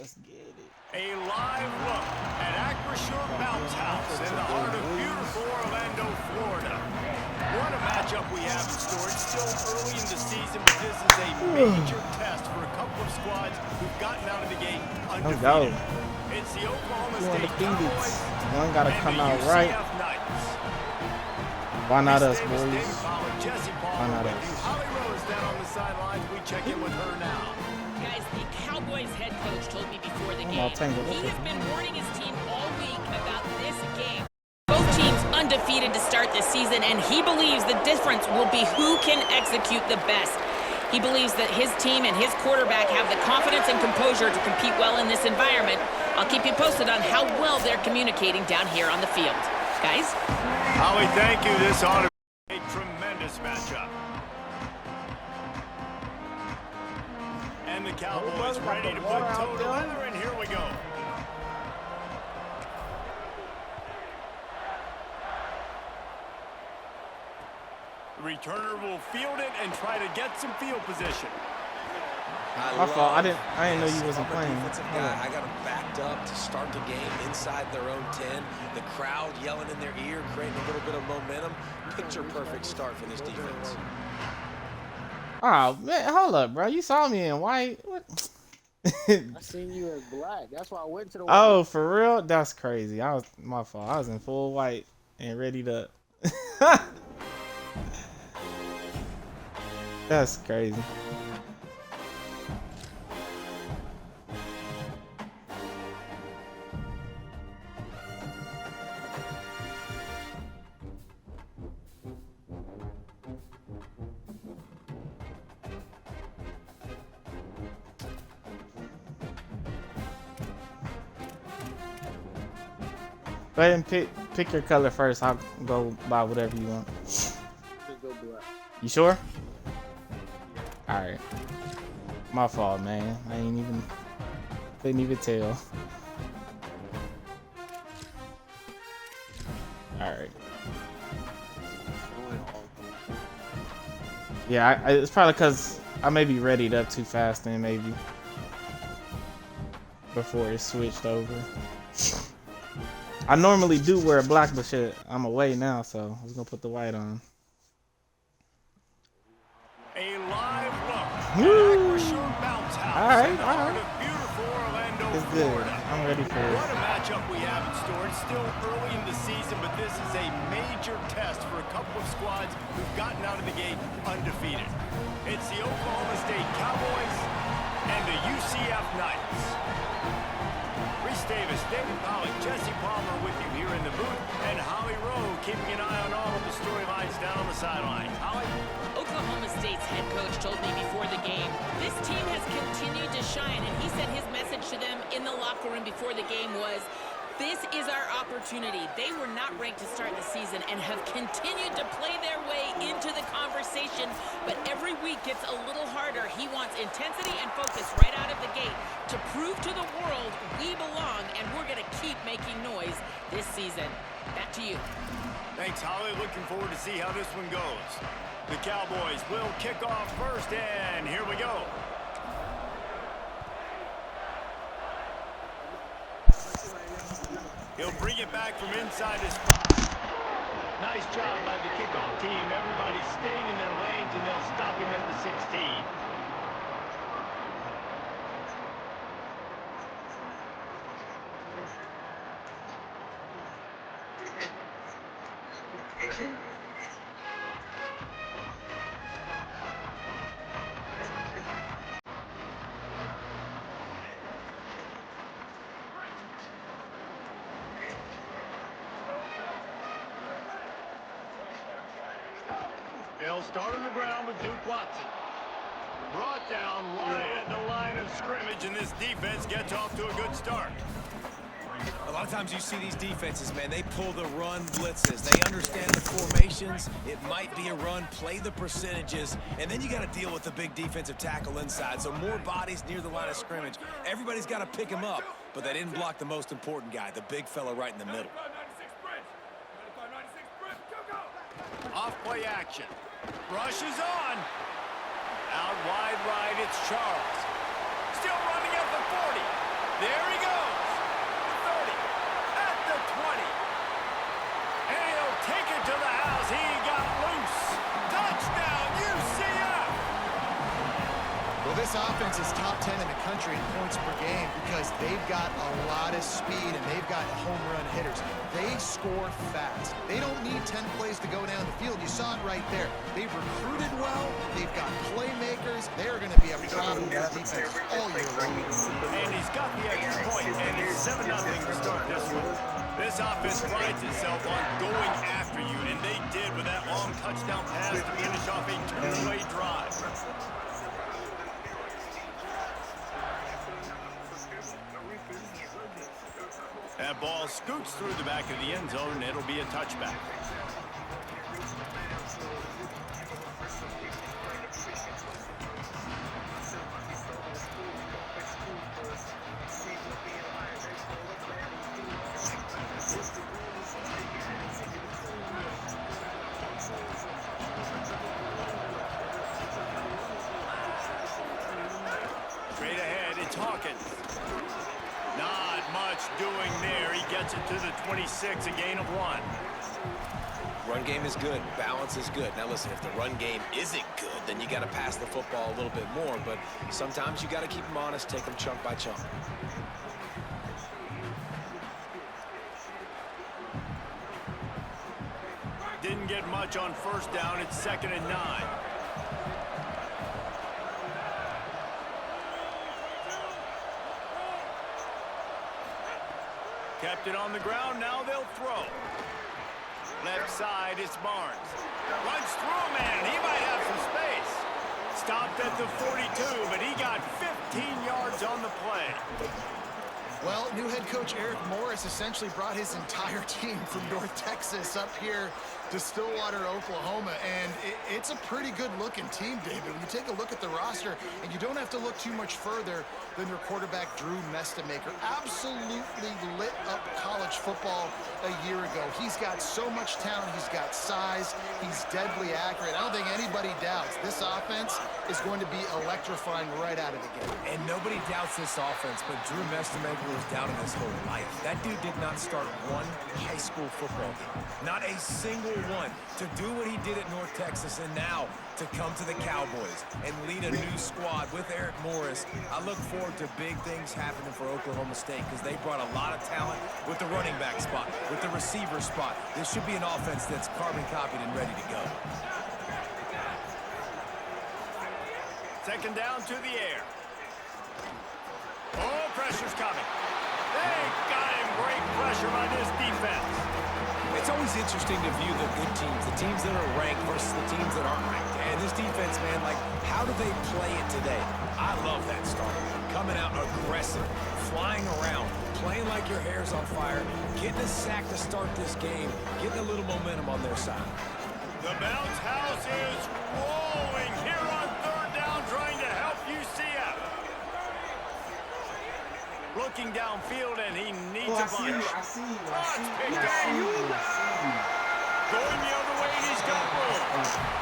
Let's get it. A live look at Acrisure Bounce House in the heart of beautiful Orlando, Florida. What a matchup we have in store. It's still early in the season, but this is a major test for a couple of squads who've gotten out of the gate undefeated. It's the Oklahoma State Cowboys one gotta come out right. Why not us, boys? Why not us? Holly Rose down on the sidelines. We check in with her now. Guys, the Cowboys head coach told me before the game he has been warning his team all week about this game. Both teams undefeated to start this season, and he believes the difference will be who can execute the best. He believes that his team and his quarterback have the confidence and composure to compete well in this environment. I'll keep you posted on how well they're communicating down here on the field. Guys? Holly, thank you. This ought to be a tremendous matchup. And the Cowboys ready to put toe together, and here we go. The returner will field it and try to get some field position. My fault. I didn't know you wasn't playing. I got them backed up to start the game inside their own 10. The crowd yelling in their ear, creating a little bit of momentum. Picture perfect start for this defense. Oh man, hold up, bro. You saw me in white. What? I seen you as black. That's why I went to the white. Oh, for real? That's crazy. My fault. I was in full white and ready to. That's crazy. Go ahead and pick your color first. I'll go buy whatever you want. Just go black. You sure? Alright. My fault, man. I couldn't even tell. Alright. Yeah, it's probably because I may be readied up too fast then maybe. Before it switched over. I normally do wear black, but shit, I'm away now, so I was gonna put the white on. A live look at Acrisure Bounce House. All right. Beautiful Orlando, It's good. Florida. I'm ready for it. What a matchup we have in store. It's still early in the season, but this is a major test for a couple of squads who've gotten out of the gate undefeated. It's the Oklahoma State Cowboys and the UCF Knights. Reese Davis, David Pollock, Jesse Palmer with you here in the booth, and Holly Rowe keeping an eye on all of the storylines down on the sidelines. Holly? Oklahoma State's head coach told me before the game, this team has continued to shine, and he said his message to them in the locker room before the game was, this is our opportunity. They were not ranked to start the season and have continued to play their way into the conversation, but every week gets a little harder. He wants intensity and focus right out of the gate to prove to the world we belong, and we're going to keep making noise this season. Back to you. Thanks, Holly. Looking forward to see how this one goes. The Cowboys will kick off first, and here we go. He'll bring it back from inside his spot. Nice job by the kickoff team. Everybody's staying in their lanes, and they'll stop him at the 16. They'll start on the ground with Duke Watson. Brought down right at the line of scrimmage, and this defense gets off to a good start. A lot of times you see these defenses, man, they pull the run blitzes. They understand the formations. It might be a run, play the percentages, and then you got to deal with the big defensive tackle inside. So more bodies near the line of scrimmage. Everybody's got to pick him up, but they didn't block the most important guy, the big fella right in the middle. Off play action. Rush is on. Out wide right, it's Charles. Still running at the 40. There he goes. 30, at the 20. And he'll take it to the house. He got loose. Touchdown, UCF. Well, this offense is top 10 in the country in points per game because they've got a lot of speed and they've got home run hitters. They score fast. They don't need 10 plays to go down the field. You saw it right there. They've recruited well. They've got playmakers. They're going to be a problem for defense all year long. And he's got the extra point, and it's 7-0 to start this one. This offense prides itself on going after you, and they did with that long touchdown pass to finish off a two-way drive. That ball scoots through the back of the end zone, and it'll be a touchback. Straight ahead, it's Hawkins. Not much doing there. He gets it to the 26, a gain of 1. Run game is good. Balance is good. Now listen, if the run game isn't good, then you got to pass the football a little bit more. But sometimes you got to keep them honest, take them chunk by chunk. Didn't get much on first down. It's 2nd and 9. Kept it on the ground. Now they'll throw. Left side, it's Barnes. Runs through a man. He might have some space. Stopped at the 42, but he got 15 yards on the play. Well, new head coach Eric Morris essentially brought his entire team from North Texas up here to Stillwater, Oklahoma, and it's a pretty good-looking team, David. When you take a look at the roster, and you don't have to look too much further than their quarterback, Drew Mestamaker. Absolutely lit up college football a year ago. He's got so much talent. He's got size. He's deadly accurate. I don't think anybody doubts this offense is going to be electrifying right out of the gate. And nobody doubts this offense, but Drew Mestamaker was doubting his whole life. That dude did not start one high school football game. Not a single one. To do what he did at North Texas and now to come to the Cowboys and lead a new squad with Eric Morris, I look forward to big things happening for Oklahoma State because they brought a lot of talent with the running back spot, with the receiver spot. This should be an offense that's carbon copied and ready to go. 2nd down to the air. Oh, pressure's coming. They got him. Great pressure by this defense. It's always interesting to view the good teams, the teams that are ranked versus the teams that aren't ranked. And this defense, man, like, how do they play it today? I love that start. Coming out aggressive, flying around, playing like your hair's on fire, getting a sack to start this game, getting a little momentum on their side. The bounce house is rolling here on 3rd down, trying to help UCF. Looking downfield, and he needs a bunch. I see you. Picked off. Going the other way, and he's got room.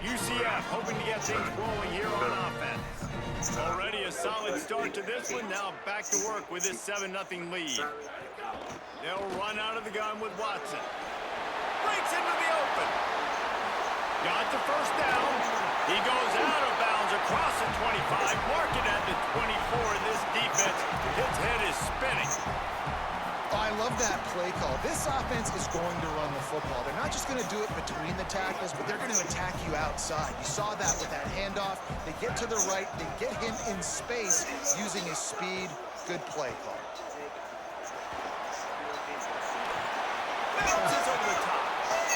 UCF hoping to get things rolling here on offense. Already a solid start to this one. Now back to work with this 7-0 lead. They'll run out of the gun with Watson. Breaks into the open. Got the first down. He goes out of bounds across the 25. Mark it at the 24. And this defense, his head is spinning. Oh, I love that play call. This offense is going to run the football. They're not just going to do it between the tackles, but they're going to attack you outside. You saw that with that handoff. They get to the right. They get him in space using his speed. Good play call. Bounces over the top.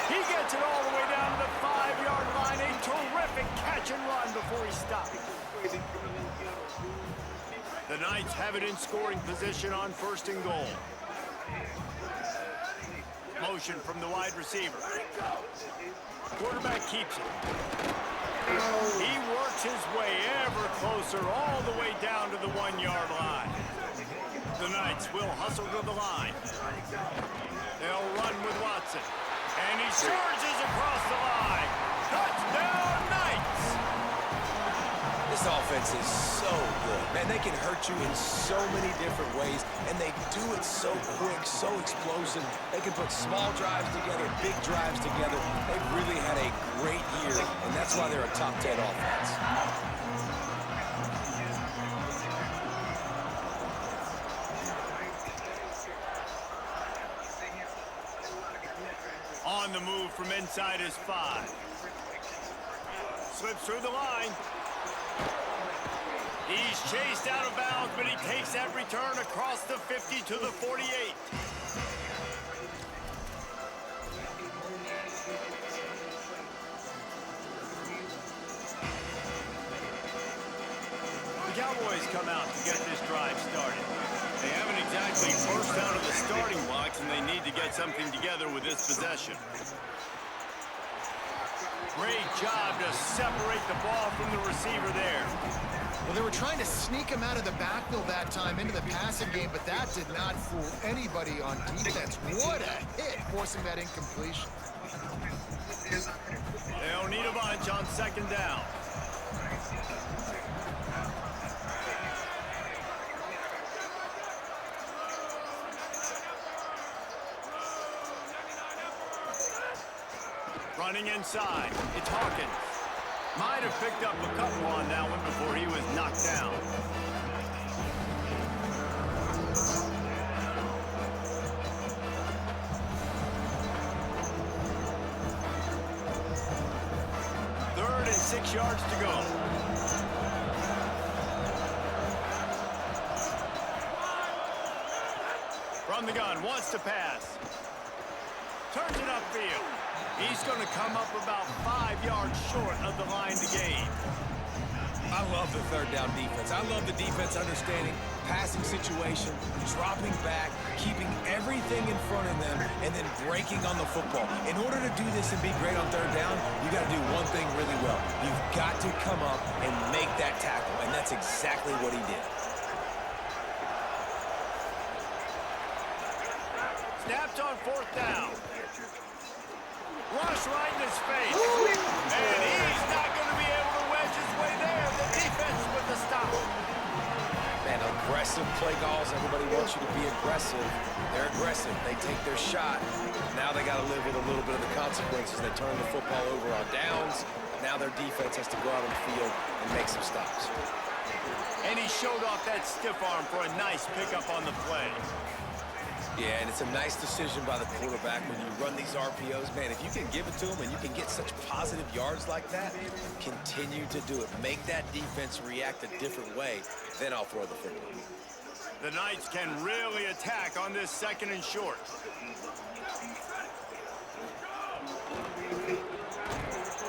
He gets it all the way down to the 5-yard line. A terrific catch and run before he stops. The Knights have it in scoring position on 1st and goal. Motion from the wide receiver. Quarterback keeps it. He works his way ever closer all the way down to the 1-yard line. The Knights will hustle to the line. They'll run with Watson. And he surges across the line. Touchdown, Knights! This offense is so good. Man, they can hurt you in so many different ways, and they do it so quick, so explosive. They can put small drives together, big drives together. They've really had a great year, and that's why they're a top 10 offense. On the move from inside his 5. Slips through the line. He's chased out of bounds, but he takes that return across the 50 to the 48. The Cowboys come out to get this drive started. They haven't exactly burst out of the starting blocks, and they need to get something together with this possession. Great job to separate the ball from the receiver there. Well, they were trying to sneak him out of the backfield that time into the passing game, but that did not fool anybody on defense. What a hit, forcing that incompletion. They'll need a bunch on 2nd down. Running inside, it's Hawkins. Might have picked up a couple on that one before he was knocked down. Third and 6 yards to go. From the gun, wants to pass. Turns it upfield. He's going to come up about 5 yards short of the line to gain. I love the 3rd down defense. I love the defense understanding passing situation, dropping back, keeping everything in front of them, and then breaking on the football. In order to do this and be great on 3rd down, you got to do one thing really well. You've got to come up and make that tackle, and that's exactly what he did. Snapped on 4th down. Rush right in his face. And he's not going to be able to wedge his way there. The defense with the stop. Man, aggressive play calls. Everybody wants you to be aggressive. They're aggressive. They take their shot. Now they got to live with a little bit of the consequences. They turn the football over on downs. Now their defense has to go out on the field and make some stops. And he showed off that stiff arm for a nice pickup on the play. Yeah, and it's a nice decision by the quarterback when you run these RPOs. Man, if you can give it to them and you can get such positive yards like that, continue to do it. Make that defense react a different way, then I'll throw the football. The Knights can really attack on this 2nd and short.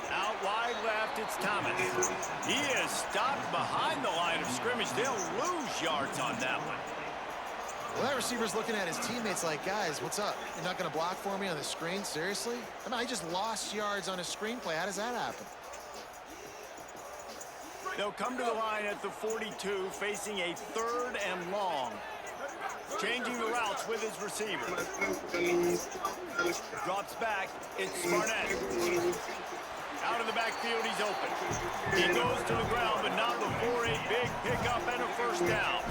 Out wide left, it's Thomas. He is stopped behind the line of scrimmage. They'll lose yards on that one. Well, that receiver's looking at his teammates like, guys, what's up? You're not going to block for me on the screen? Seriously? I mean, I just lost yards on a screenplay. How does that happen? They'll come to the line at the 42, facing a 3rd and long. Changing the routes with his receiver. Drops back. It's Barnett. Out of the backfield, he's open. He goes to the ground, but not before a big pickup and a 1st down.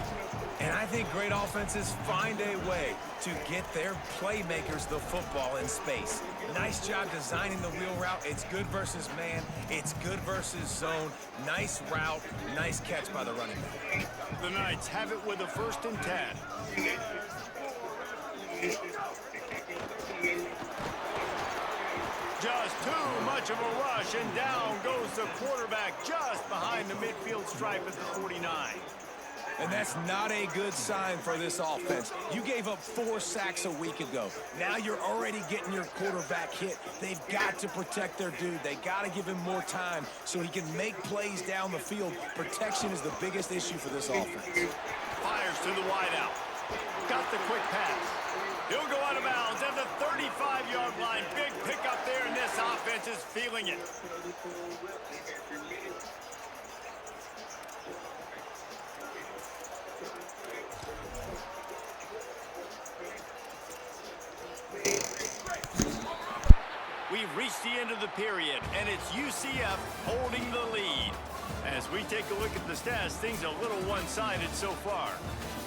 And I think great offenses find a way to get their playmakers the football in space. Nice job designing the wheel route. It's good versus man. It's good versus zone. Nice route. Nice catch by the running back. The Knights have it with a 1st and 10. Just too much of a rush, and down goes the quarterback just behind the midfield stripe at the 49. And that's not a good sign for this offense. You gave up 4 sacks a week ago. Now you're already getting your quarterback hit. They've got to protect their dude. They got to give him more time so he can make plays down the field. Protection is the biggest issue for this offense. Fires to the wideout. Got the quick pass. He'll go out of bounds at the 35-yard line. Big pickup there, and this offense is feeling it. We've reached the end of the period, and it's UCF holding the lead. As we take a look at the stats, things are a little one-sided so far.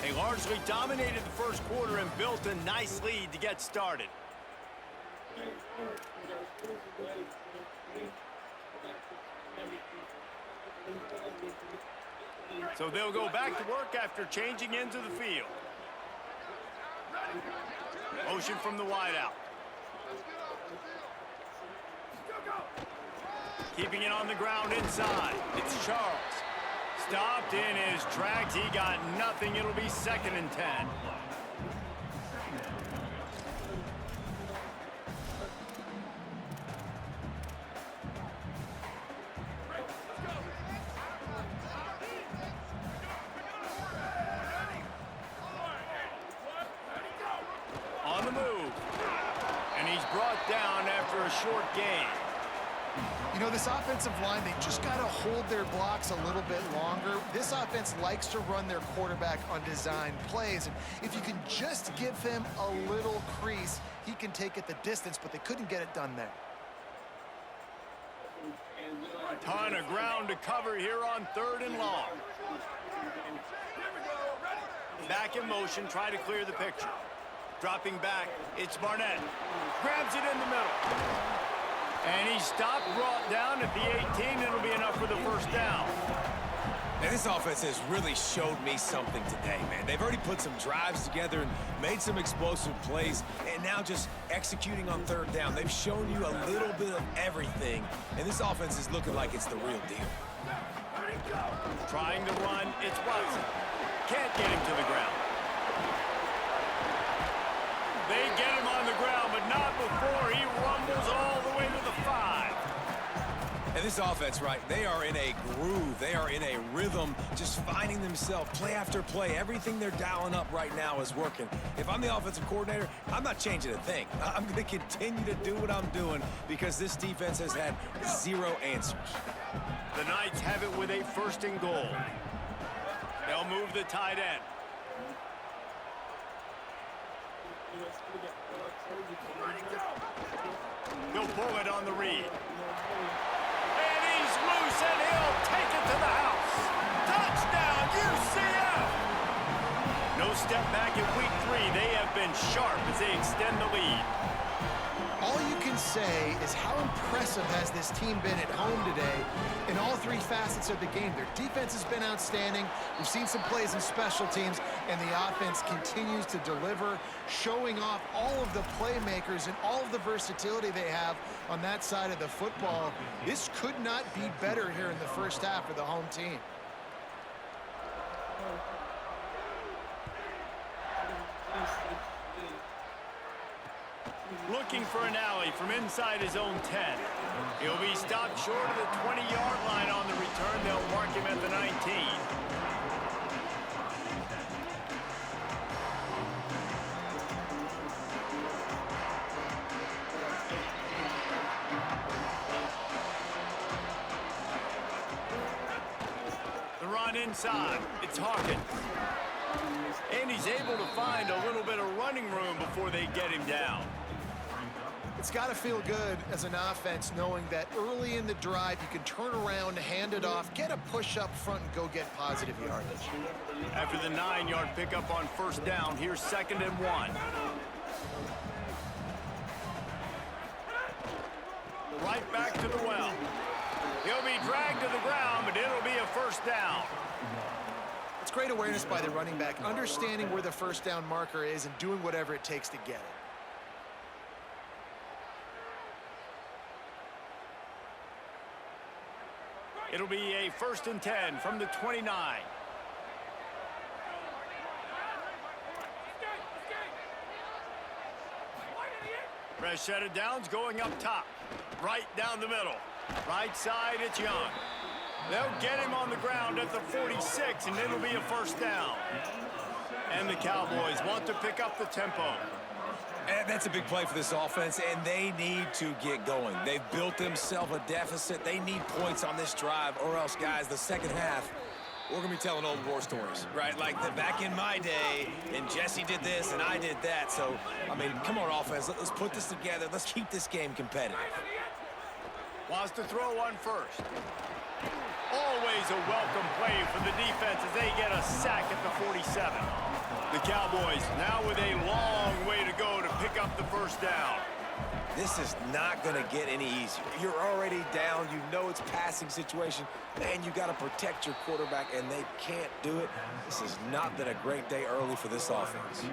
They largely dominated the first quarter and built a nice lead to get started. So they'll go back to work after changing into the field. Motion from the wideout. Keeping it on the ground inside. It's Charles. Stopped in his tracks. He got nothing. It'll be 2nd and 10. On the move. And he's brought down after a short gain. You know, this offensive line, they just got to hold their blocks a little bit longer. This offense likes to run their quarterback on design plays. And if you can just give him a little crease, he can take it the distance, but they couldn't get it done there. Ton of ground to cover here on 3rd and long. Back in motion, try to clear the picture. Dropping back, it's Barnett. Grabs it in the middle. And he stopped, brought down at the 18. It'll be enough for the first down. And this offense has really showed me something today, man. They've already put some drives together and made some explosive plays, and now just executing on 3rd down. They've shown you a little bit of everything, and this offense is looking like it's the real deal. Trying to run, it's Watson. Can't get him to the ground. They get him on the ground, but not before he rumbles all the way to the 5. And this offense, right, they are in a groove. They are in a rhythm, just finding themselves play after play. Everything they're dialing up right now is working. If I'm the offensive coordinator, I'm not changing a thing. I'm going to continue to do what I'm doing because this defense has had 0 answers. The Knights have it with a 1st and goal. They'll move the tight end. He'll pull it on the read. And he's loose, and he'll take it to the house. Touchdown, UCF! No step back in week 3. They have been sharp as they extend the lead. All you can say is how impressive has this team been at home today in all 3 facets of the game. Their defense has been outstanding. We've seen some plays in special teams, and the offense continues to deliver, showing off all of the playmakers and all of the versatility they have on that side of the football. This could not be better here in the first half for the home team. Looking for an alley from inside his own 10. He'll be stopped short of the 20-yard line on the return. They'll mark him at the 19. The run inside. It's Hawkins. And he's able to find a little bit of running room before they get him down. It's got to feel good as an offense knowing that early in the drive you can turn around, hand it off, get a push up front, and go get positive yardage. After the 9-yard pickup on 1st down, here's 2nd and 1. Right back to the well. He'll be dragged to the ground, but it'll be a 1st down. It's great awareness by the running back, understanding where the 1st down marker is and doing whatever it takes to get it. It'll be a 1st and 10 from the 29. Fresh set of downs going up top. Right down the middle. Right side, it's Young. They'll get him on the ground at the 46, and it'll be a 1st down. And the Cowboys want to pick up the tempo. And that's a big play for this offense, and they need to get going. They've built themselves a deficit. They need points on this drive, or else, guys, the second half, we're going to be telling old war stories, right? Like back in my day, and Jesse did this, and I did that. So, I mean, come on, offense. Let's put this together. Let's keep this game competitive. Wants to throw one first. Always a welcome play for the defense as they get a sack at the 47. The Cowboys now with a long way to go to pick up the first down. This is not going to get any easier. You're already down. You know it's passing situation. Man, you got to protect your quarterback, and they can't do it. This has not been a great day early for this offense.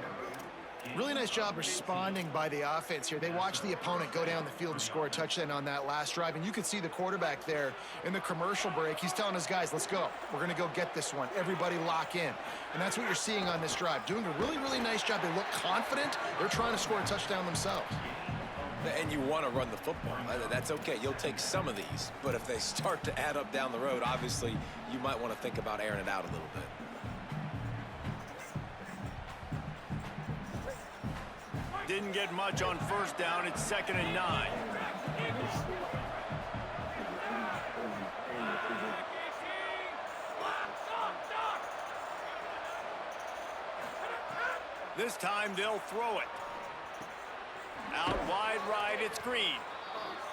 Really nice job responding by the offense here. They watched the opponent go down the field and score a touchdown on that last drive, and you could see the quarterback there in the commercial break. He's telling his guys, let's go. We're going to go get this one. Everybody lock in. And that's what you're seeing on this drive. Doing a really, really nice job. They look confident. They're trying to score a touchdown themselves. And you want to run the football. That's okay. You'll take some of these. But if they start to add up down the road, obviously, you might want to think about airing it out a little bit. Didn't get much on first down. It's 2nd and 9. This time they'll throw it. Out wide right, it's Green.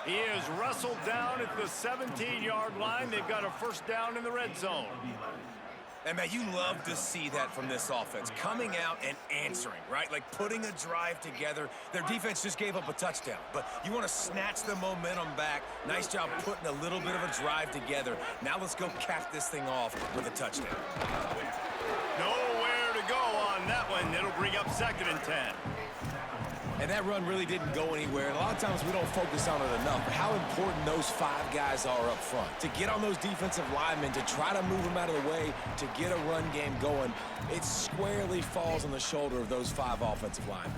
He is wrestled down at the 17-yard line. They've got a first down in the red zone. And, man, you love to see that from this offense. Coming out and answering, right? Like putting a drive together. Their defense just gave up a touchdown. But you want to snatch the momentum back. Nice job putting a little bit of a drive together. Now let's go cap this thing off with a touchdown. Nowhere to go on that one. It'll bring up 2nd and 10. And that run really didn't go anywhere. And a lot of times we don't focus on it enough. But how important those 5 guys are up front. To get on those defensive linemen, to try to move them out of the way, to get a run game going, it squarely falls on the shoulder of those 5 offensive linemen.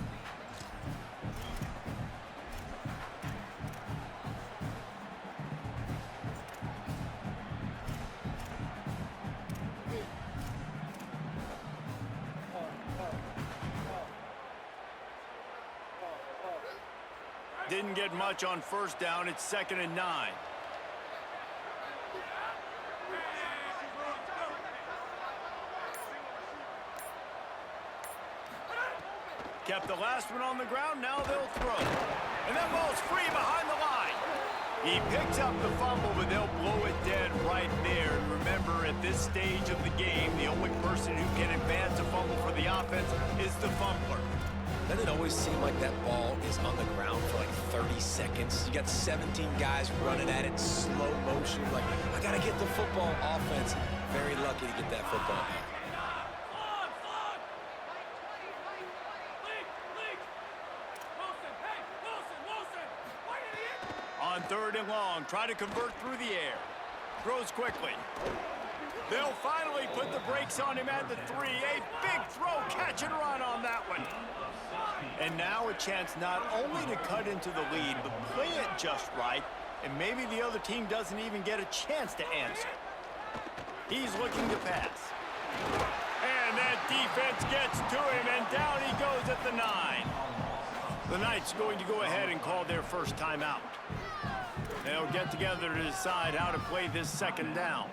Didn't get much on first down. It's 2nd and 9. Kept the last one on the ground. Now they'll throw. And that ball's free behind the line. He picks up the fumble, but they'll blow it dead right there. And remember, at this stage of the game, the only person who can advance a fumble for the offense is the fumbler. Doesn't it always seem like that ball is on the ground for like 30 seconds? You got 17 guys running at it, slow motion. Like, I got to get the football. Offense, very lucky to get that football back. On 3rd and long, try to convert through the air. Throws quickly. They'll finally put the brakes on him at the 3. A big throw, catch and run on that one. And now a chance not only to cut into the lead, but play it just right, and maybe the other team doesn't even get a chance to answer. He's looking to pass. And that defense gets to him, and down he goes at the 9. The Knights going to go ahead and call their first timeout. They'll get together to decide how to play this 2nd down.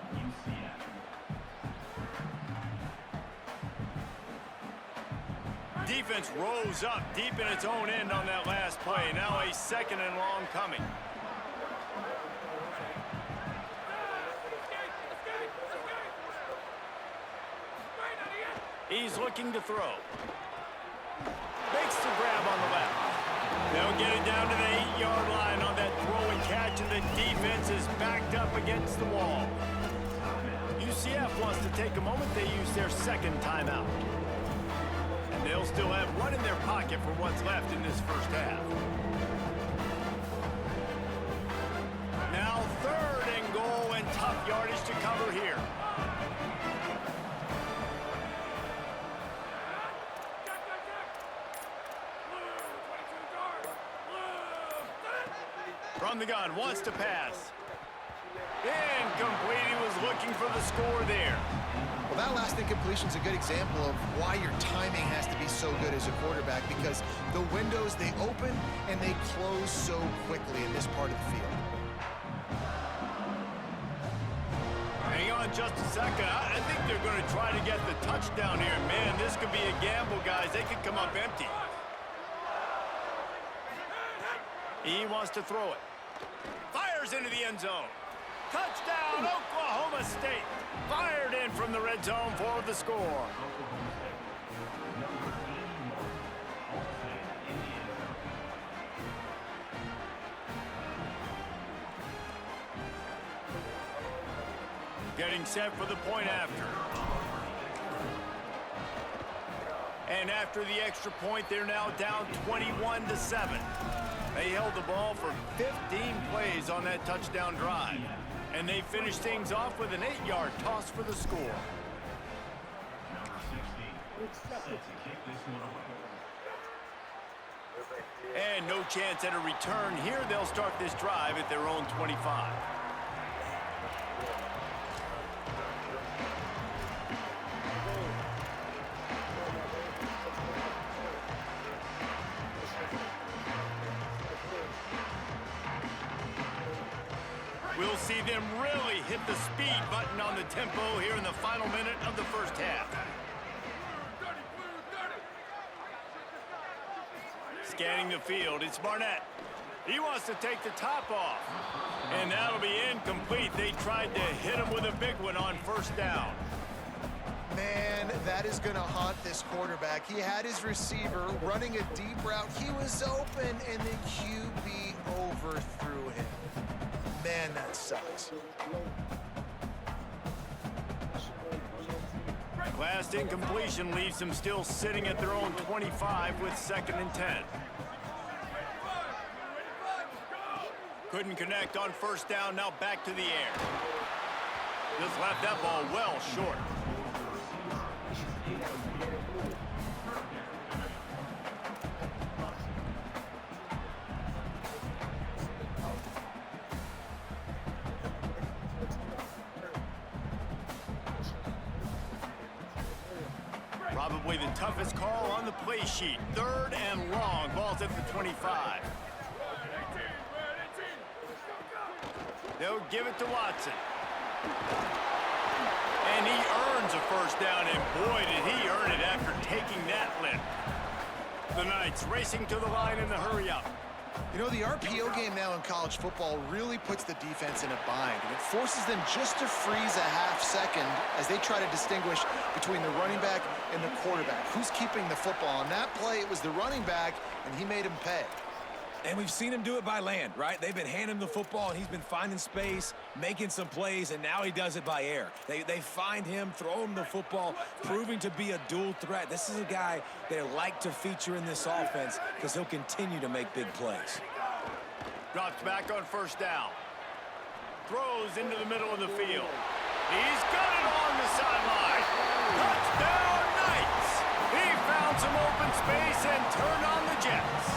Defense rose up deep in its own end on that last play. Now a 2nd and long coming. He's looking to throw. Makes the grab on the left. They'll get it down to the 8-yard line on that throw and catch, and the defense is backed up against the wall. UCF wants to take a moment. They use their 2nd timeout. And they'll still have one in their pocket for what's left in this first half. Now 3rd and goal, and tough yardage to cover here. From the gun, wants to pass. Incomplete. He was looking for the score there. Well, that last incompletion is a good example of why your timing has to be so good as a quarterback, because the windows, they open and they close so quickly in this part of the field. Hang on just a second. I think they're going to try to get the touchdown here. Man, this could be a gamble, guys. They could come up empty. He wants to throw it. Fires into the end zone. Touchdown, Oklahoma State. Fired in from the red zone for the score. Getting set for the point after. And after the extra point, they're now down 21-7. They held the ball for 15 plays on that touchdown drive. And they finished things off with an 8-yard toss for the score. And no chance at a return here. They'll start this drive at their own 25. We'll see them really hit the speed button on the tempo here in the final minute of the first half. Scanning the field, it's Barnett. He wants to take the top off. And that'll be incomplete. They tried to hit him with a big one on first down. Man, that is going to haunt this quarterback. He had his receiver running a deep route. He was open, and the QB overthrew him. Man, that sucks. Last incompletion leaves them still sitting at their own 25 with 2nd and 10. Couldn't connect on first down, now back to the air. Just left that ball well short. Probably the toughest call on the play sheet. 3rd and long. Ball's at the 25. They'll give it to Watson. And he earns a first down, and boy, did he earn it after taking that lift. The Knights racing to the line in the hurry-up. You know, the RPO game now in college football really puts the defense in a bind, and it forces them just to freeze a half second as they try to distinguish between the running back and the quarterback. Who's keeping the football? On that play, it was the running back, and he made him pay. And we've seen him do it by land, right? They've been handing him the football, and he's been finding space, making some plays, and now he does it by air. They find him, throw him the football, proving to be a dual threat. This is a guy they like to feature in this offense because he'll continue to make big plays. Drops back on first down. Throws into the middle of the field. He's got it on the sideline. Touchdown, Knights! He found some open space and turned on the Jets.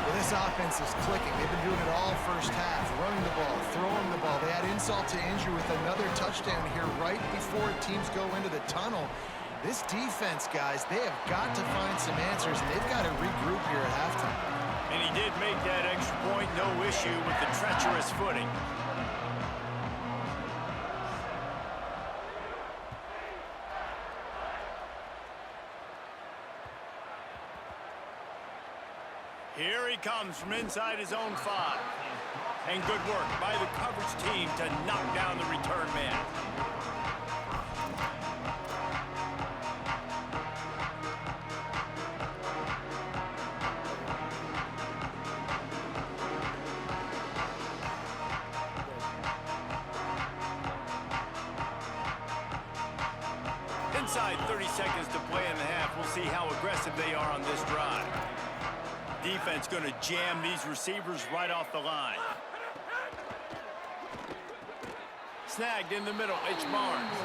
Well, this offense is clicking. They've been doing it all first half, running the ball, throwing the ball. They had insult to injury with another touchdown here right before teams go into the tunnel. This defense, guys, they have got to find some answers, and they've got to regroup here at halftime. And he did make that extra point, no issue with the treacherous footing. Here he comes from inside his own 5. And good work by the coverage team to knock down the return man. Inside 30 seconds to play in the half. We'll see how aggressive they are on this drive. Defense going to jam these receivers right off the line. Snagged in the middle, H. Barnes.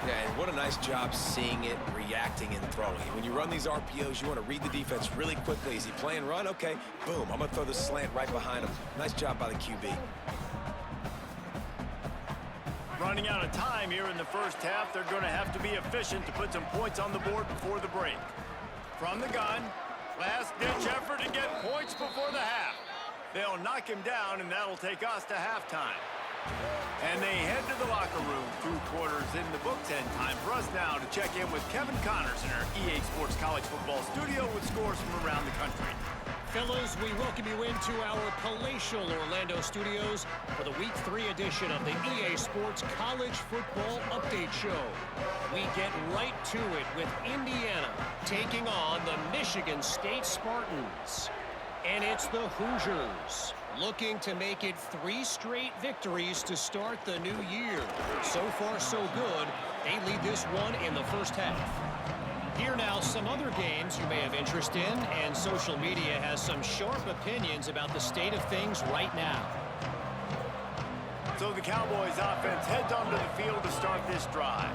Yeah, and what a nice job seeing it, reacting, and throwing. When you run these RPOs, you want to read the defense really quickly. Is he playing run? Okay, boom, I'm going to throw the slant right behind him. Nice job by the QB. running out of time here in the first half. They're going to have to be efficient to put some points on the board before the break. From the gun, last-ditch effort to get points before the half. They'll knock him down, and that'll take us to halftime. And they head to the locker room. 2 quarters in the books, and time for us now to check in with Kevin Connors in our EA Sports College Football studio with scores from around the country. Fellas, we welcome you into our palatial Orlando studios for the Week 3 edition of the EA Sports College Football Update Show. We get right to it with Indiana taking on the Michigan State Spartans. And it's the Hoosiers looking to make it 3 straight victories to start the new year. So far, so good. They lead this one in the first half. Here now, some other games you may have interest in, and social media has some sharp opinions about the state of things right now. So the Cowboys offense heads onto the field to start this drive.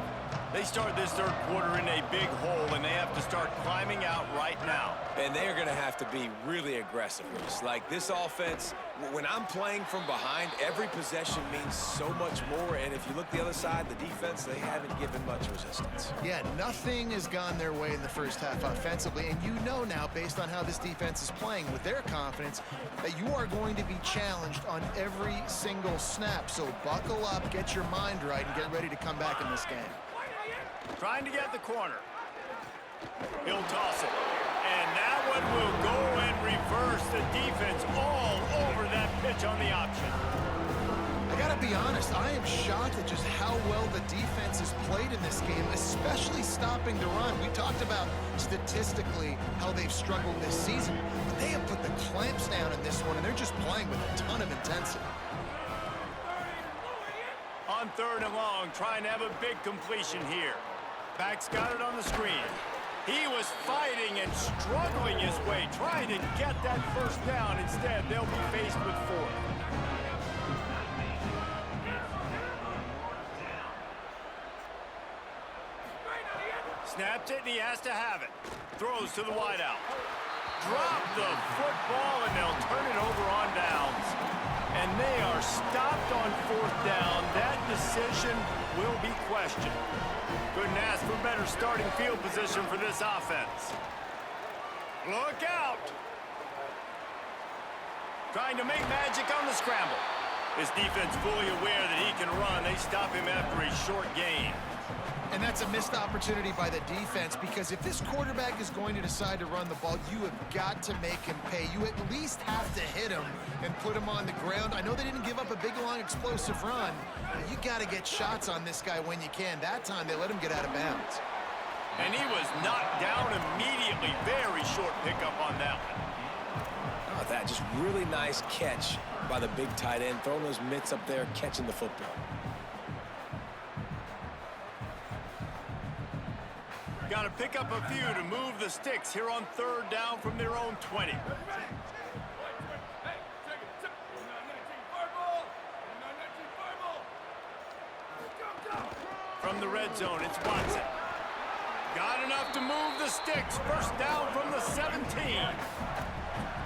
They start this third quarter in a big hole, and they have to start climbing out right now. And they're going to have to be really aggressive. Like this offense, when I'm playing from behind, every possession means so much more. And if you look the other side, the defense, they haven't given much resistance. Yeah, nothing has gone their way in the first half offensively. And you know now, based on how this defense is playing with their confidence, that you are going to be challenged on every single snap. So buckle up, get your mind right, and get ready to come back in this game. Trying to get the corner. He'll toss it. And that one will go and reverse the defense all over that pitch on the option. I got to be honest, I am shocked at just how well the defense has played in this game, especially stopping the run. We talked about statistically how they've struggled this season, but they have put the clamps down in this one, and they're just playing with a ton of intensity. On 3rd and long, trying to have a big completion here. Back's got it on the screen. He was fighting and struggling his way, trying to get that first down. Instead, they'll be faced with 4th. Snaps it, and he has to have it. Throws to the wideout. Drop the football, and they'll turn it over on downs. And they are stopped on 4th down. That decision will be questioned. Couldn't ask for better starting field position for this offense. Look out! Trying to make magic on the scramble. This defense fully aware that he can run. They stop him after a short gain. And that's a missed opportunity by the defense, because if this quarterback is going to decide to run the ball, you have got to make him pay. You at least have to hit him and put him on the ground. I know they didn't give up a big, long, explosive run, but you got to get shots on this guy when you can. That time, they let him get out of bounds. And he was knocked down immediately. Very short pickup on that one. Oh, that just really nice catch by the big tight end, throwing those mitts up there, catching the football. Got to pick up a few to move the sticks here on 3rd down from their own 20. From the red zone, it's Watson. Got enough to move the sticks. First down from the 17.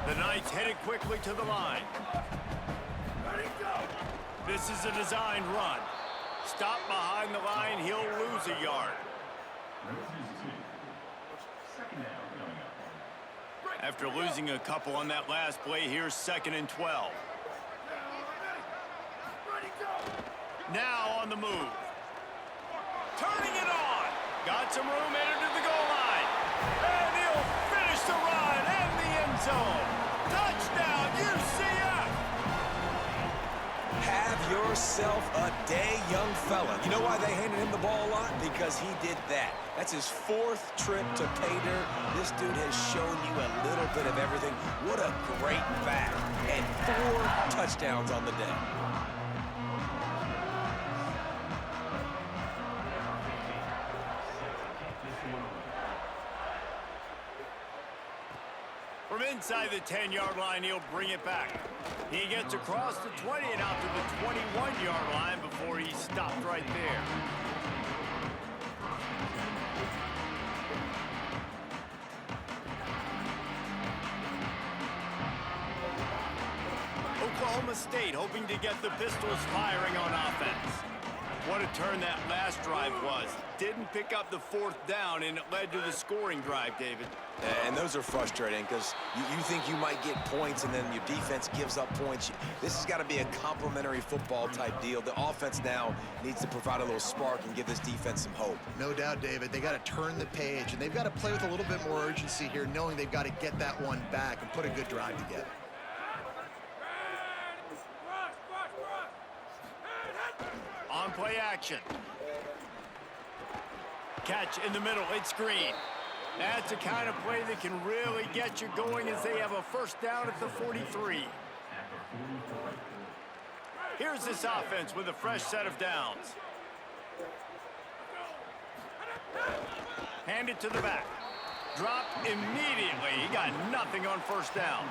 The Knights headed quickly to the line. This is a designed run. Stop behind the line, he'll lose a yard. After losing a couple on that last play, here's 2nd and 12. Now on the move. Turning it on. Got some room, entered to the goal line. And he'll finish the run and the end zone. Touchdown, UCF! Have yourself a day, young fella. You know why they handed him the ball a lot? Because he did that. That's his 4th trip to pay dirt. This dude has shown you a little bit of everything. What a great back. And 4 touchdowns on the day. From inside the 10-yard line, he'll bring it back. He gets across the 20 and out to the 21-yard line before he stopped right there. Oklahoma State hoping to get the Pistols firing on offense. What a turn that last drive was. Didn't pick up the 4th down, and it led to the scoring drive, David. And those are frustrating because you think you might get points and then your defense gives up points. This has got to be a complementary football type deal. The offense now needs to provide a little spark and give this defense some hope. No doubt, David. They got to turn the page, and they've got to play with a little bit more urgency here, knowing they've got to get that one back and put a good drive together. On play action. Catch in the middle. It's Green. That's the kind of play that can really get you going as they have a 1st down at the 43. Here's this offense with a fresh set of downs. Hand it to the back. Drop immediately. He got nothing on 1st down.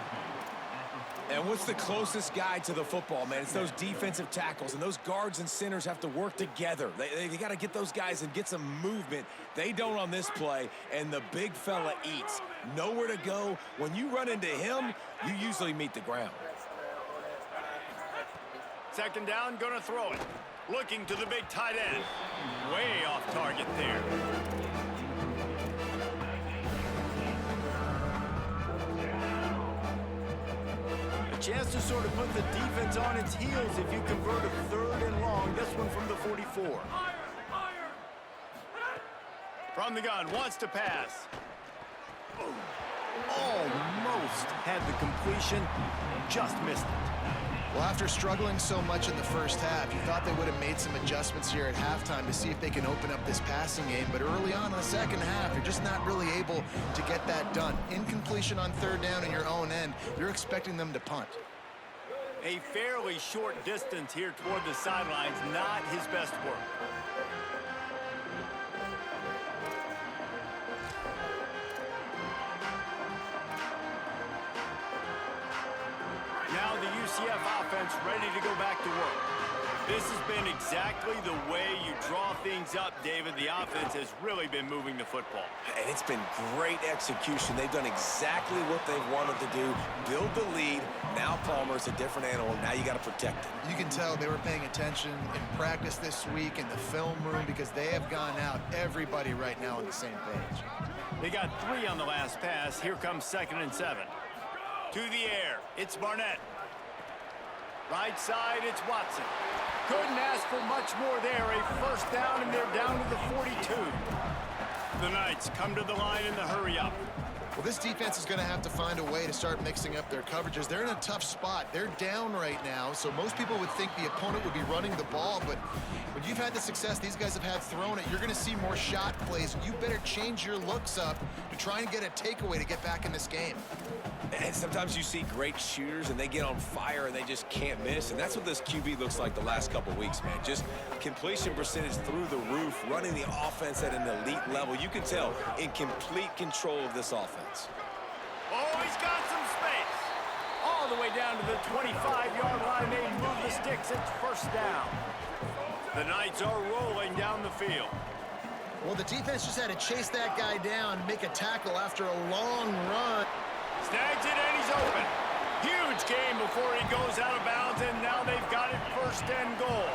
And what's the closest guy to the football, man? It's those defensive tackles, and those guards and centers have to work together. They got to get those guys and get some movement. They don't on this play, and the big fella eats. Nowhere to go. When you run into him, you usually meet the ground. 2nd down, gonna throw it. Looking to the big tight end. Way off target there. Chance to sort of put the defense on its heels if you convert a 3rd and long. This one from the 44. From the gun, wants to pass. Almost had the completion, just missed it. Well, after struggling so much in the first half, you thought they would have made some adjustments here at halftime to see if they can open up this passing game. But early on in the second half, you're just not really able to get that done. Incompletion on 3rd down in your own end, you're expecting them to punt. A fairly short distance here toward the sidelines, not his best work. Now the UCF offense ready to go back to work. This has been exactly the way you draw things up, David. The offense has really been moving the football. And it's been great execution. They've done exactly what they've wanted to do. Build the lead. Now Palmer's a different animal. Now you got to protect it. You can tell they were paying attention in practice this week in the film room because they have gone out, everybody right now on the same page. They got 3 on the last pass. Here comes 2nd and 7. To the air, it's Barnett. Right side, it's Watson. Couldn't ask for much more there. A 1st down, and they're down to the 42. The Knights come to the line in the hurry-up. Well, this defense is going to have to find a way to start mixing up their coverages. They're in a tough spot. They're down right now, so most people would think the opponent would be running the ball, but when you've had the success these guys have had throwing it, you're going to see more shot plays. You better change your looks up to try and get a takeaway to get back in this game. And sometimes you see great shooters and they get on fire and they just can't miss. And that's what this QB looks like the last couple weeks, man. Just completion percentage through the roof, running the offense at an elite level. You can tell in complete control of this offense. Oh, he's got some space. All the way down to the 25-yard line. They move the sticks. It's 1st down. The Knights are rolling down the field. Well, the defense just had to chase that guy down and make a tackle after a long run. Snags it, and he's open. Huge game before he goes out of bounds, and now they've got it 1st and goal.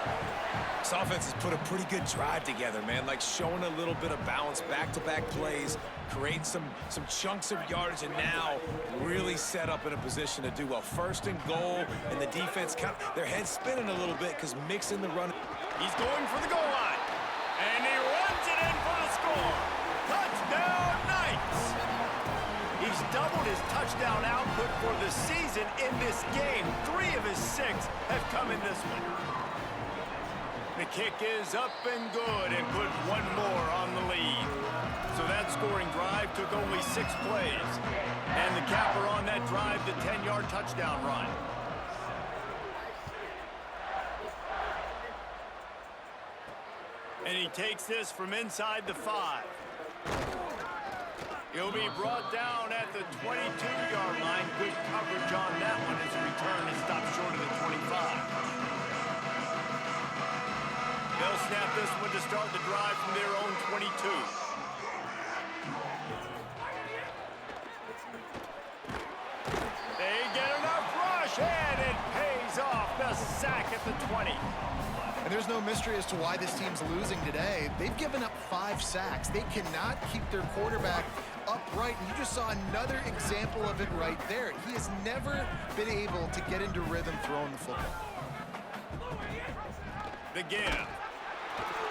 This offense has put a pretty good drive together, man, like showing a little bit of balance, back-to-back plays, creating some chunks of yardage, and now really set up in a position to do well. 1st and goal, and the defense, their head's spinning a little bit because mixing the run. He's going for the goal line, and he runs it in for the score. Touchdown, Knights! He's doubled his touchdown output for the season in this game. 3 of his 6 have come in this one. The kick is up and good and put 1 more on the lead. So that scoring drive took only 6 plays. And the capper on that drive, the 10-yard touchdown run. And he takes this from inside the 5. He'll be brought down at the 22-yard line. Good coverage on that one as a return is stopped short of the 25. They'll snap this one to start the drive from their own 22. They get enough rush, and it pays off. The sack at the 20. And there's no mystery as to why this team's losing today. They've given up 5 sacks. They cannot keep their quarterback upright. And you just saw another example of it right there. He has never been able to get into rhythm throwing the football. The give.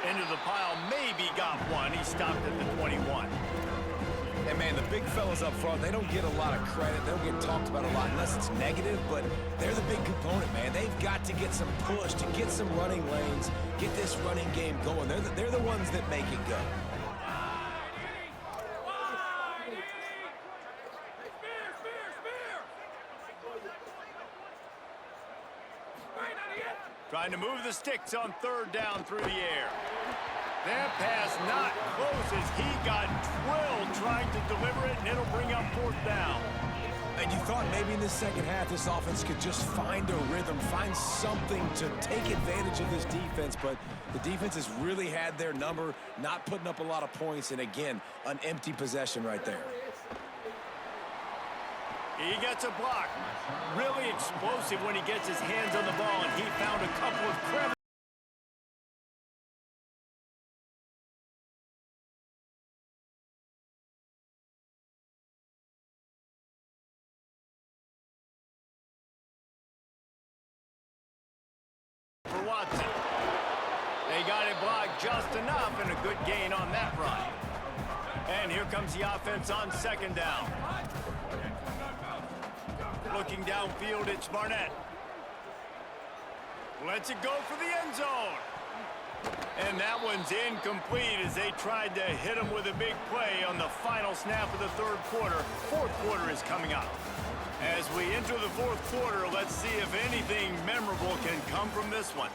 Into the pile, maybe got one. He stopped at the 21. And man, the big fellas up front, they don't get a lot of credit. They don't get talked about a lot unless it's negative, but they're the big component, man. They've got to get some push, to get some running lanes, get this running game going. They're the ones that make it go. Trying to move the sticks on 3rd down through the air. That pass not close as he got drilled trying to deliver it, and it'll bring up 4th down. And you thought maybe in the second half this offense could just find a rhythm, find something to take advantage of this defense, but the defense has really had their number, not putting up a lot of points, and again, an empty possession right there. He gets a block. Really explosive when he gets his hands on the ball, and he found a couple of crevices. For Watson. They got it blocked just enough, and a good gain on that run. And here comes the offense on 2nd down. Looking downfield, it's Barnett. Lets it go for the end zone. And that one's incomplete as they tried to hit him with a big play on the final snap of the 3rd quarter. 4th quarter is coming up. As we enter the 4th quarter, let's see if anything memorable can come from this one.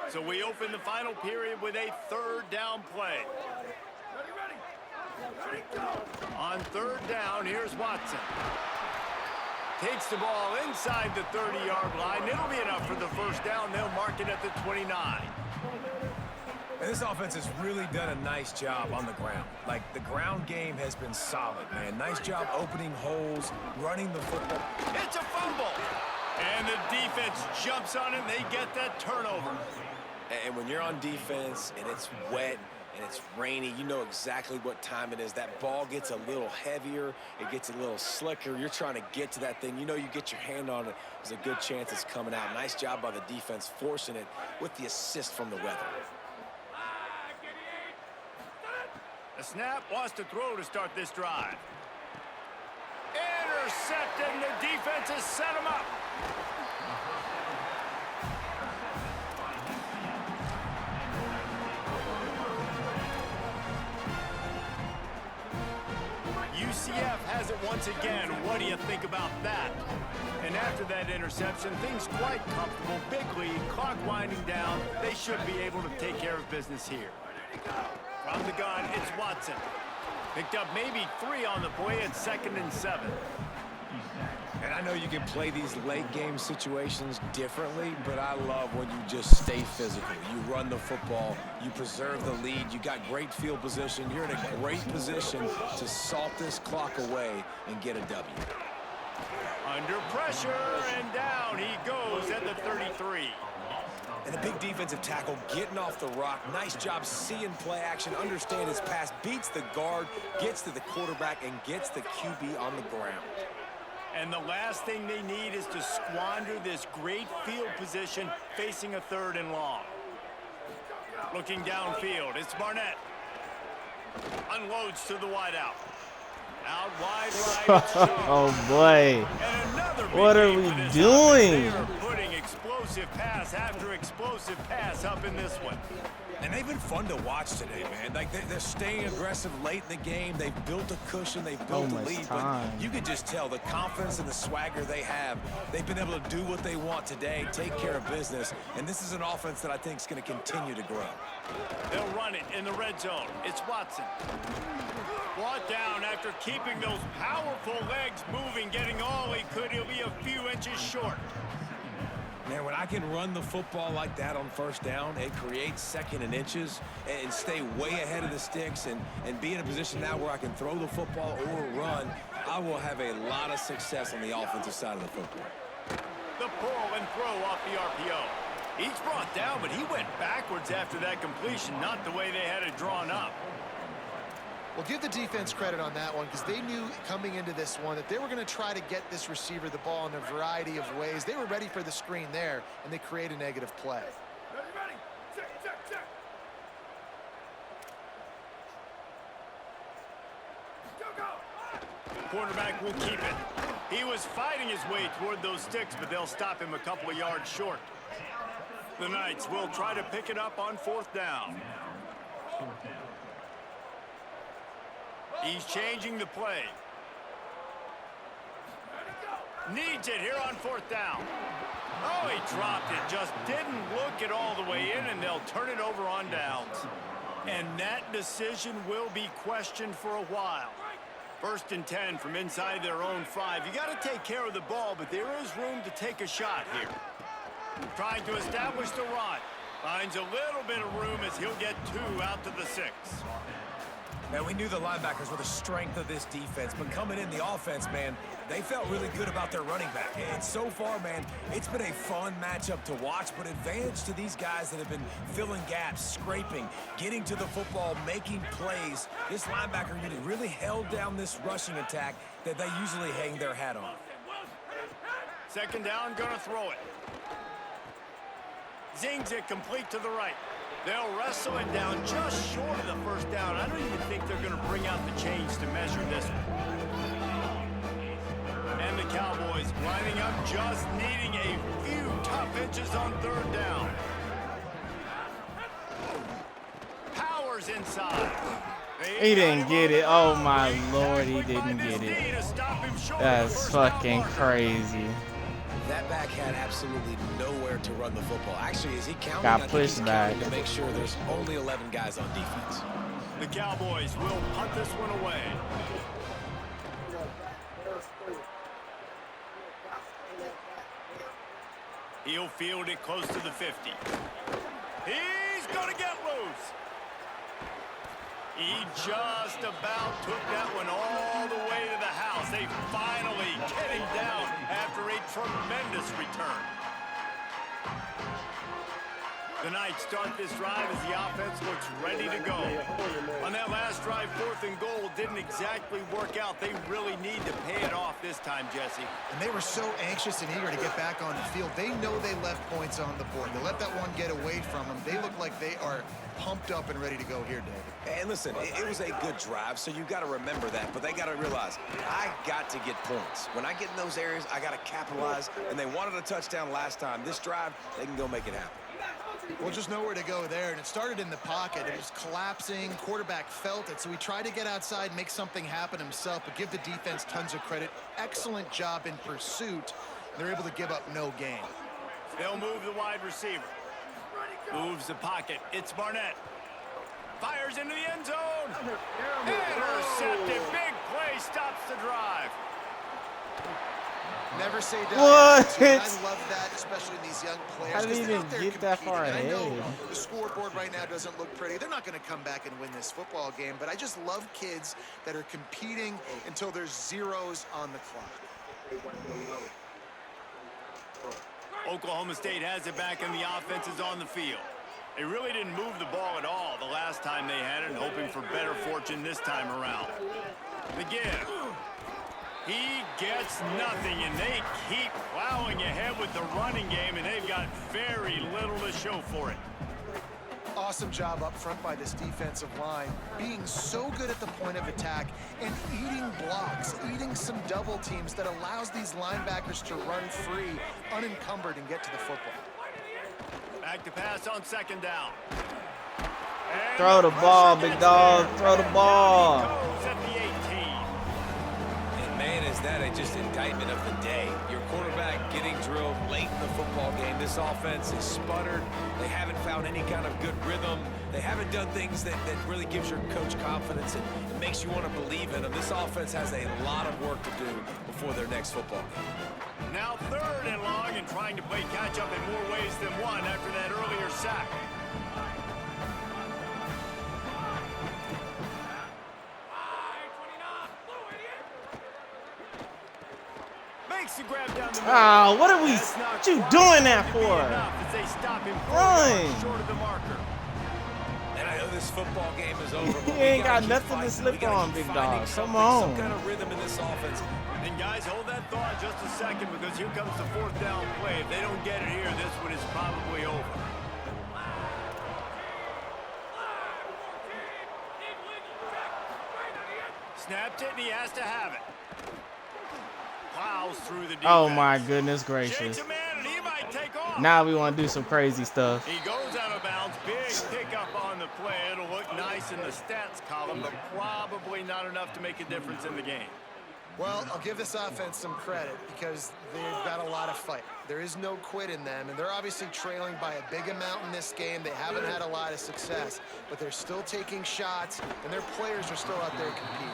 So we open the final period with a 3rd down play. On 3rd down, here's Watson. Takes the ball inside the 30-yard line. It'll be enough for the 1st down. They'll mark it at the 29. And this offense has really done a nice job on the ground. Like, the ground game has been solid, man. Nice job opening holes, running the football. It's a fumble. And the defense jumps on it, and they get that turnover. And when you're on defense and it's wet and it's rainy, you know exactly what time it is. That ball gets a little heavier. It gets a little slicker. You're trying to get to that thing. You know you get your hand on it. There's a good chance it's coming out. Nice job by the defense forcing it with the assist from the weather. The snap wants to throw to start this drive. Intercepted, and the defense has set him up. UCF has it once again. What do you think about that? And after that interception, things quite comfortable. Big lead, clock winding down. They should be able to take care of business here. From the gun, it's Watson. Picked up maybe 3 on the play at 2nd and 7. And I know you can play these late game situations differently, but I love when you just stay physical. You run the football, you preserve the lead, you got great field position, you're in a great position to salt this clock away and get a W. Under pressure, and down he goes at the 33. And the big defensive tackle getting off the rock. Nice job seeing play action, understand his pass, beats the guard, gets to the quarterback, and gets the QB on the ground. And the last thing they need is to squander this great field position facing a 3rd and long. Looking downfield, it's Barnett. Unloads to the wideout. Out wide right. Oh boy. And another What are we doing? They are putting explosive pass after explosive pass up in this one. And they've been fun to watch today, man. Like, they're staying aggressive late in the game. They've built a cushion. They've built a lead. But you can just tell the confidence and the swagger they have. They've been able to do what they want today, take care of business. And this is an offense that I think is going to continue to grow. They'll run it in the red zone. It's Watson. Brought down after keeping those powerful legs moving, getting all he could. He'll be a few inches short. Man, when I can run the football like that on first down, it creates 2nd and inches and stay way ahead of the sticks and be in a position now where I can throw the football or run, I will have a lot of success on the offensive side of the football. The pull and throw off the RPO. He's brought down, but he went backwards after that completion, not the way they had it drawn up. Well, give the defense credit on that one because they knew coming into this one that they were going to try to get this receiver the ball in a variety of ways. They were ready for the screen there, and they create a negative play. Quarterback will keep it. He was fighting his way toward those sticks, but they'll stop him a couple of yards short. The Knights will try to pick it up on 4th down. He's changing the play. Needs it here on 4th down. Oh, he dropped it. Just didn't look it all the way in, and they'll turn it over on downs. And that decision will be questioned for a while. 1st and 10 from inside their own 5. You got to take care of the ball, but there is room to take a shot here. Trying to establish the run. Finds a little bit of room as he'll get 2 out to the 6. Man, we knew the linebackers were the strength of this defense, but coming in the offense, man, they felt really good about their running back. And so far, man, it's been a fun matchup to watch, but advantage to these guys that have been filling gaps, scraping, getting to the football, making plays. This linebacker unit really held down this rushing attack that they usually hang their hat on. 2nd down, gonna throw it. Zings it complete to the right. They'll wrestle it down just short of the 1st down. I don't even think they're going to bring out the chains to measure this one. And the Cowboys lining up, just needing a few tough inches on 3rd down. Powers inside. He didn't get it. Oh my Lord, he didn't get it. That's fucking crazy. That back had absolutely nowhere to run the football. Actually, as he counted, Got I think pushed he's back counting to make sure there's only 11 guys on defense. The Cowboys will punt this one away. He'll field it close to the 50. He's going to get loose. He just about took that one all the way to the house. They finally get him down after a tremendous return. The Knights start this drive as the offense looks ready to go. On that last drive, 4th and goal didn't exactly work out. They really need to pay it off this time, Jesse. And they were so anxious and eager to get back on the field. They know they left points on the board. They let that one get away from them. They look like they are pumped up and ready to go here, David. And listen, it was a good drive, so you got to remember that. But they got to realize, I got to get points. When I get in those areas, I got to capitalize. And they wanted a touchdown last time. This drive, they can go make it happen. Well, just nowhere to go there, and it started in the pocket. It was collapsing. Quarterback felt it, so he tried to get outside, make something happen himself, but give the defense tons of credit. Excellent job in pursuit. They're able to give up no gain. They'll move the wide receiver. Moves the pocket. It's Barnett. Fires into the end zone. Intercepted. Big play stops the drive. Never say die. What? I love that, especially in these young players. How did he even get that far ahead? I know ahead? the scoreboard right now doesn't look pretty. They're not going to come back and win this football game, but I just love kids that are competing until there's zeros on the clock. Oklahoma State has it back, and the offense is on the field. They really didn't move the ball at all the last time they had it, hoping for better fortune this time around. The give. He gets nothing, and they keep plowing ahead with the running game, and they've got very little to show for it. Awesome job up front by this defensive line, being so good at the point of attack and eating blocks, eating some double teams that allows these linebackers to run free, unencumbered, and get to the football. Back to pass on 2nd down. Throw the ball, big dog. Throw the ball. Goes at the 18. And man, as is that just indictment of the day? Your quarterback getting drilled late in the football game. This offense is sputtered. They haven't found any kind of good rhythm. They haven't done things that really gives your coach confidence and makes you want to believe in them. This offense has a lot of work to do before their next football game. Now 3rd and long and trying to play catch-up in more ways than one after that earlier sack. Makes the grab down the middle. Oh, what you doing that for? As they stop him Run. short of the marker. And I know this football game is over. He ain't got nothing to slip on, big dog. Come on. Some kind of rhythm in this offense. And guys, hold that thought just a second because here comes the 4th down play. If they don't get it here, this one is probably over. Snapped it and he has to have it. Plows through the defense. Oh my goodness Shakes gracious. a man and he might take off. Now we want to do some crazy stuff. He goes out of bounds. Big pickup on the play. It'll look nice in the stats column, but probably not enough to make a difference in the game. Well, I'll give this offense some credit because they've got a lot of fight. There is no quit in them, and they're obviously trailing by a big amount in this game. They haven't had a lot of success, but they're still taking shots, and their players are still out there competing.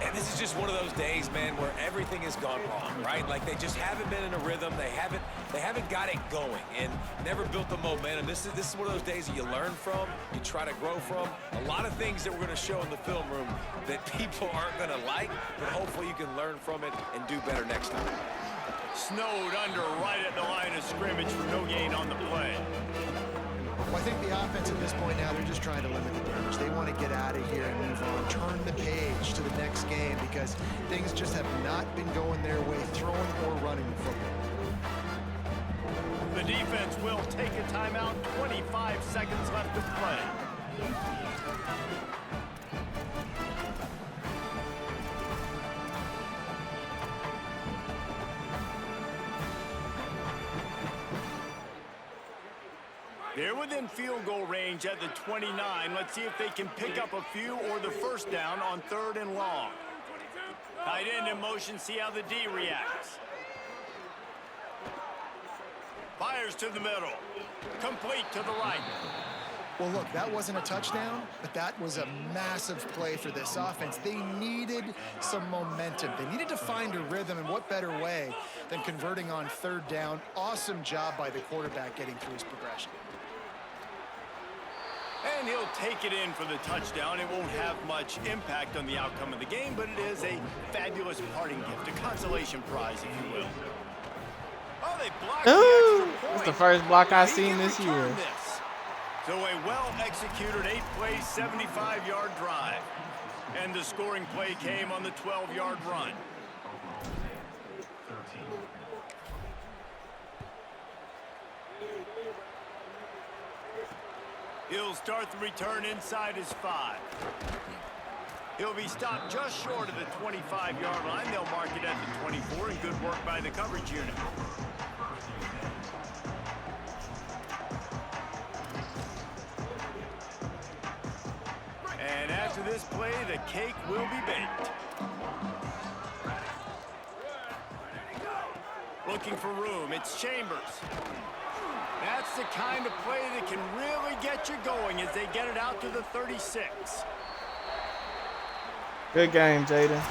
And this is just one of those days, man, where everything has gone wrong, right? Like they just haven't been in a rhythm. They haven't got it going and never built the momentum. This is one of those days that you learn from, you try to grow from. A lot of things that we're going to show in the film room that people aren't going to like, but hopefully you can learn from it and do better next time. Snowed under right at the line of scrimmage for no gain on the play. Well, I think the offense at this point now, they're just trying to limit the damage. They want to get out of here and move on, turn the page to the next game because things just have not been going their way, throwing or running the football. The defense will take a timeout. 25 seconds left to play. They're within field goal range at the 29. Let's see if they can pick up a few or the 1st down on 3rd and long. Tight end in motion, see how the D reacts. Fires to the middle. Complete to the right. Well, look, that wasn't a touchdown, but that was a massive play for this offense. They needed some momentum. They needed to find a rhythm, and what better way than converting on 3rd down. Awesome job by the quarterback getting through his progression. And he'll take it in for the touchdown. It won't have much impact on the outcome of the game, but it is a fabulous parting gift, a consolation prize, if you will. Oh, they blocked the extra point. It's the first block I've He seen can this return year. this. So a well-executed 8-play, 75-yard drive. And the scoring play came on the 12-yard run. He'll start the return inside his 5. He'll be stopped just short of the 25-yard line. They'll mark it at the 24, and good work by the coverage unit. And after this play, the cake will be baked. Looking for room, it's Chambers. That's the kind of play that can really get you going as they get it out to the 36. Good game, Jaden.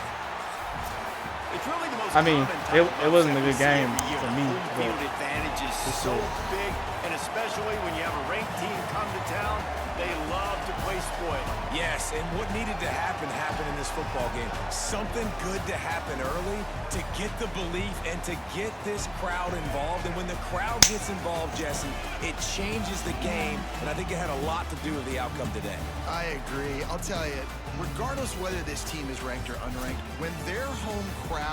It's really the most I mean, common it wasn't a good game for me. Home field advantage is so big, and especially when you have a ranked team come to town, they love to play spoil. Yes, and what needed to happen happened in this football game. Something good to happen early to get the belief and to get this crowd involved. And when the crowd gets involved, Jesse, it changes the game, and I think it had a lot to do with the outcome today. I agree. I'll tell you, regardless whether this team is ranked or unranked, when their home crowd